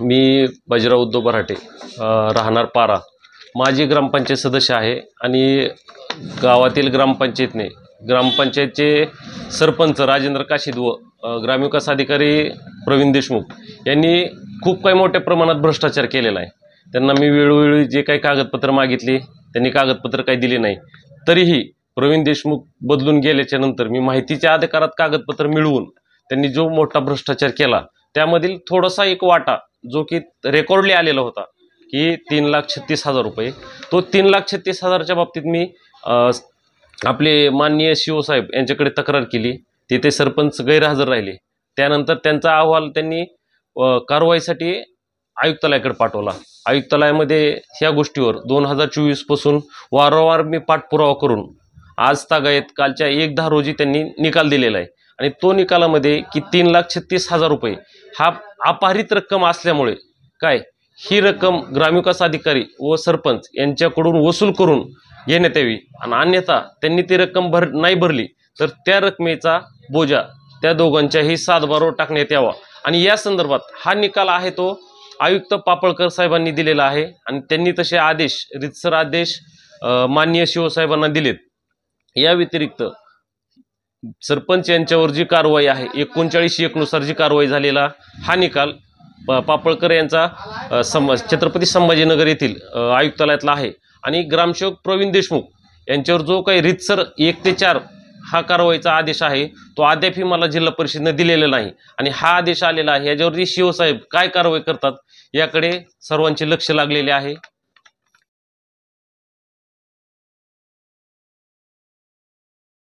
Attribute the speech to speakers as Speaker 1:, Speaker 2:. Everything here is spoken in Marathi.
Speaker 1: मी बाजीराव उद्धव बराटे, राहणार पारा, माजी ग्रामपंचायत सदस्य आहे आणि गावातील ग्रामपंचायतचे सरपंच राजेंद्र काशीद व ग्रामविकास अधिकारी प्रवीण देशमुख यांनी खूप काही मोठ्या प्रमाणात भ्रष्टाचार केलेला आहे। त्यांना मी वेळोवेळी जे काही कागदपत्र मागितली त्यांनी कागदपत्र काही दिले नाही, तरीही प्रवीण देशमुख बदलून गेल्याच्या नंतर मी माहितीच्या अधिकारात कागदपत्र मिळवून त्यांनी जो मोठा भ्रष्टाचार केला त्यामधील थोडासा एक वाटा जो की रेकॉर्डली आलेला होता की 3,36,000 रुपये, तो 3,36,000च्या बाबतीत मी आपले माननीय सीओ साहेब यांच्याकडे तक्रार केली। तिथे सरपंच गैरहजर राहिले। त्यानंतर त्यांचा अहवाल त्यांनी कारवाईसाठी आयुक्तालयाकडे पाठवला। आयुक्तालयामध्ये ह्या गोष्टीवर 2024 पासून वारंवार मी पाठपुरावा करून आज तागायत कालच्या 1/10 रोजी त्यांनी निकाल दिलेला आहे आणि तो निकालामध्ये की 3,36,000 रुपये हा अपहरित रक्कम असल्यामुळे काय ही रक्कम ग्रामविकास अधिकारी व सरपंच यांच्याकडून वसूल करून घेण्यात यावी आणि अन्यथा त्यांनी ती रक्कम नाही भरली तर त्या रकमेचा बोजा त्या दोघांच्याही सातबारावर टाकण्यात यावा। आणि या संदर्भात हा निकाल आहे तो आयुक्त पापळकर साहेबांनी दिलेला आहे आणि त्यांनी तसे आदेश रितसर आदेश माननीय सीओ साहेबांना दिलेत। या व्यतिरिक्त सरपंच यांच्यावर जी कारवाई आहे 39(1) नुसार जी कारवाई झालेला हा निकाल पापळकर यांचा छत्रपती संभाजीनगर येथील आयुक्तालयातला आहे आणि ग्रामसेवक प्रवीण देशमुख यांच्यावर जो काही रितसर 1 ते 4 हा कारवाईचा आदेश आहे तो अद्यापही मला जिल्हा परिषदेने दिलेला नाही आणि हा आदेश आलेला आहे। याच्यावरती सीओ साहेब काय कारवाई करतात याकडे सर्वांचे लक्ष लागलेले आहे।